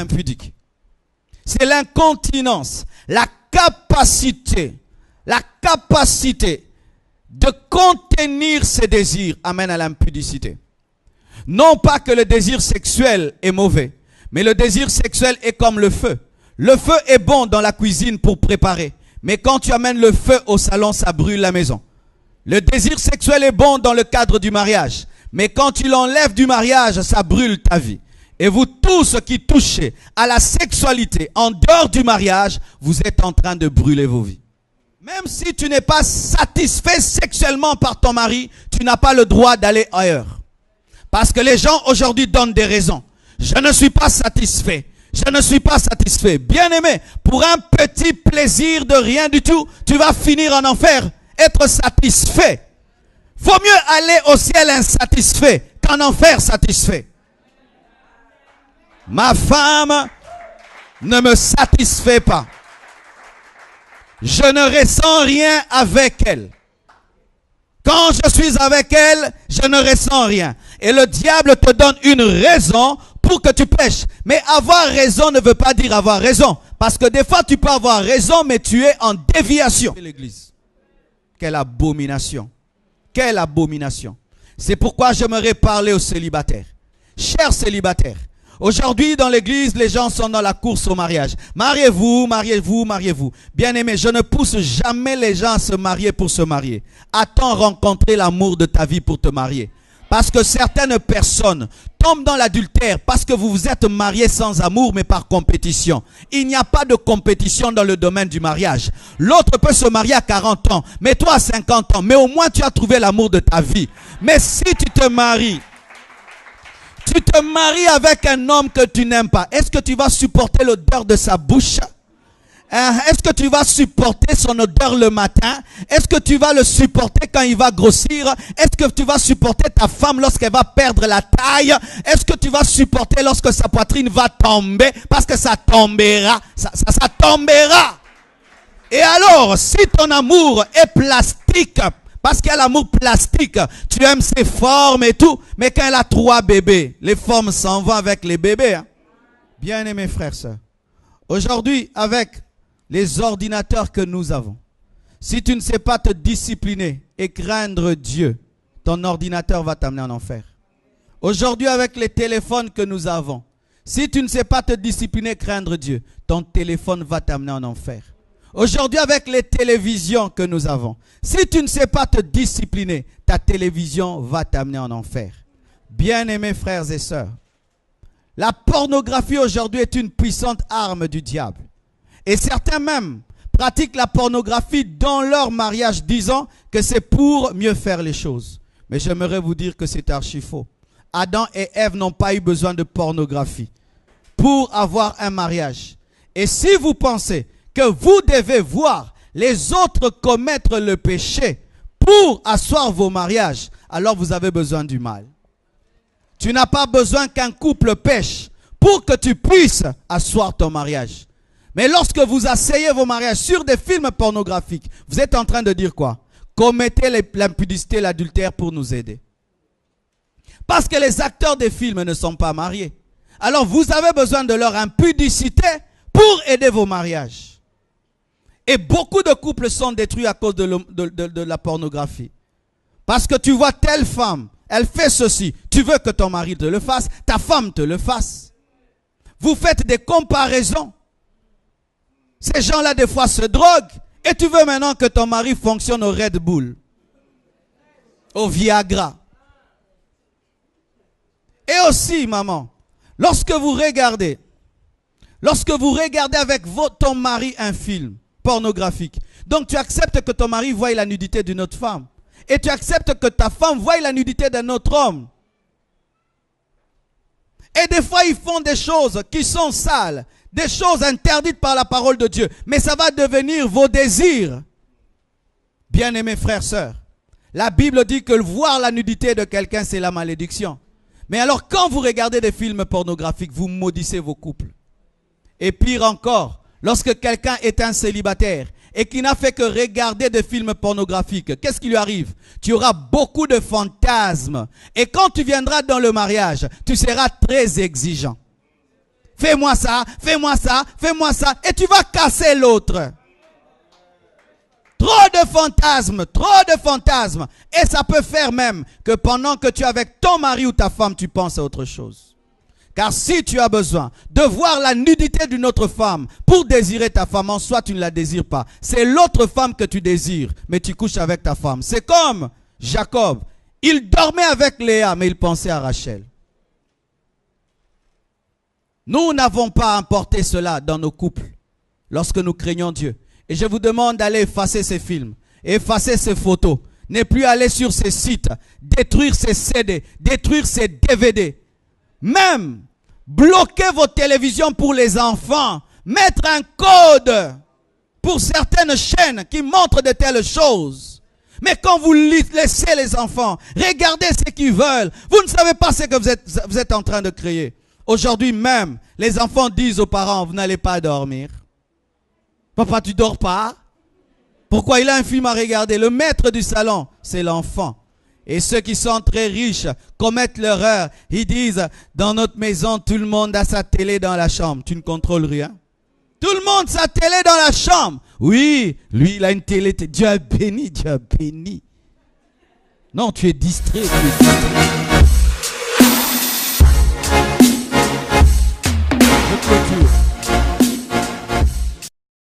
impudique. C'est l'incontinence, la capacité de contenir ses désirs amène à l'impudicité. Non pas que le désir sexuel est mauvais, mais le désir sexuel est comme le feu. Le feu est bon dans la cuisine pour préparer, mais quand tu amènes le feu au salon, ça brûle la maison. Le désir sexuel est bon dans le cadre du mariage, mais quand tu l'enlèves du mariage, ça brûle ta vie. Et vous tous qui touchez à la sexualité en dehors du mariage, vous êtes en train de brûler vos vies. Même si tu n'es pas satisfait sexuellement par ton mari, tu n'as pas le droit d'aller ailleurs. Parce que les gens aujourd'hui donnent des raisons. Je ne suis pas satisfait. Je ne suis pas satisfait. Bien-aimé, pour un petit plaisir de rien du tout, tu vas finir en enfer. Être satisfait. Vaut mieux aller au ciel insatisfait qu'en enfer satisfait. Ma femme ne me satisfait pas. Je ne ressens rien avec elle. Quand je suis avec elle, je ne ressens rien. Et le diable te donne une raison pour que tu pêches. Mais avoir raison ne veut pas dire avoir raison. Parce que des fois, tu peux avoir raison, mais tu es en déviation. L'église. Quelle abomination. Quelle abomination. C'est pourquoi j'aimerais parler aux célibataires. Chers célibataires, aujourd'hui, dans l'église, les gens sont dans la course au mariage. Mariez-vous, mariez-vous, mariez-vous. Bien-aimé, je ne pousse jamais les gens à se marier pour se marier. Attends rencontrer l'amour de ta vie pour te marier. Parce que certaines personnes tombent dans l'adultère parce que vous vous êtes mariés sans amour mais par compétition. Il n'y a pas de compétition dans le domaine du mariage. L'autre peut se marier à 40 ans, mais toi à 50 ans. Mais au moins tu as trouvé l'amour de ta vie. Mais si tu te maries avec un homme que tu n'aimes pas, est-ce que tu vas supporter l'odeur de sa bouche? Est-ce que tu vas supporter son odeur le matin? Est-ce que tu vas le supporter quand il va grossir? Est-ce que tu vas supporter ta femme lorsqu'elle va perdre la taille? Est-ce que tu vas supporter lorsque sa poitrine va tomber? Parce que ça tombera. Ça tombera. Et alors, si ton amour est plastique, parce qu'il y a l'amour plastique, tu aimes ses formes et tout, mais quand elle a 3 bébés, les formes s'en vont avec les bébés. Hein? Bien aimés frères, sœurs. Aujourd'hui, avec les ordinateurs que nous avons, si tu ne sais pas te discipliner et craindre Dieu, ton ordinateur va t'amener en enfer. Aujourd'hui, avec les téléphones que nous avons, si tu ne sais pas te discipliner et craindre Dieu, ton téléphone va t'amener en enfer. Aujourd'hui, avec les télévisions que nous avons, si tu ne sais pas te discipliner, ta télévision va t'amener en enfer. Bien-aimés frères et sœurs, la pornographie aujourd'hui est une puissante arme du diable. Et certains même pratiquent la pornographie dans leur mariage, disant que c'est pour mieux faire les choses. Mais j'aimerais vous dire que c'est archi faux. Adam et Ève n'ont pas eu besoin de pornographie pour avoir un mariage. Et si vous pensez que vous devez voir les autres commettre le péché pour asseoir vos mariages, alors vous avez besoin du mal. Tu n'as pas besoin qu'un couple pêche pour que tu puisses asseoir ton mariage. Mais lorsque vous asseyez vos mariages sur des films pornographiques, vous êtes en train de dire quoi? Commettez l'impudicité, l'adultère pour nous aider. Parce que les acteurs des films ne sont pas mariés. Alors vous avez besoin de leur impudicité pour aider vos mariages. Et beaucoup de couples sont détruits à cause de la pornographie. Parce que tu vois telle femme, elle fait ceci. Tu veux que ton mari te le fasse, ta femme te le fasse. Vous faites des comparaisons. Ces gens-là, des fois, se droguent. Et tu veux maintenant que ton mari fonctionne au Red Bull, au Viagra. Et aussi, maman, lorsque vous regardez avec ton mari un film pornographique, donc tu acceptes que ton mari voie la nudité d'une autre femme. Et tu acceptes que ta femme voie la nudité d'un autre homme. Et des fois, ils font des choses qui sont sales, des choses interdites par la parole de Dieu. Mais ça va devenir vos désirs. Bien-aimés frères, sœurs, la Bible dit que voir la nudité de quelqu'un, c'est la malédiction. Mais alors, quand vous regardez des films pornographiques, vous maudissez vos couples. Et pire encore, lorsque quelqu'un est un célibataire et qui n'a fait que regarder des films pornographiques, qu'est-ce qui lui arrive? Tu auras beaucoup de fantasmes. Et quand tu viendras dans le mariage, tu seras très exigeant. Fais-moi ça, fais-moi ça, fais-moi ça. Et tu vas casser l'autre. Trop de fantasmes, trop de fantasmes. Et ça peut faire même que pendant que tu es avec ton mari ou ta femme, tu penses à autre chose. Car si tu as besoin de voir la nudité d'une autre femme pour désirer ta femme, en soi tu ne la désires pas. C'est l'autre femme que tu désires, mais tu couches avec ta femme. C'est comme Jacob. Il dormait avec Léa, mais il pensait à Rachel. Nous n'avons pas importé cela dans nos couples lorsque nous craignons Dieu. Et je vous demande d'aller effacer ces films, effacer ces photos. Ne plus aller sur ces sites, détruire ces CD, détruire ces DVD. Même bloquer vos télévisions pour les enfants. Mettre un code pour certaines chaînes qui montrent de telles choses. Mais quand vous laissez les enfants regarder ce qu'ils veulent, vous ne savez pas ce que vous êtes en train de créer. Aujourd'hui même, les enfants disent aux parents, vous n'allez pas dormir. Papa, tu dors pas? Pourquoi il a un film à regarder? Le maître du salon, c'est l'enfant. Et ceux qui sont très riches commettent l'erreur. Ils disent, dans notre maison, tout le monde a sa télé dans la chambre. Tu ne contrôles rien. Tout le monde a sa télé dans la chambre. Oui, lui, il a une télé. Dieu a béni, Dieu a béni. Non, tu es distrait. Je clôture.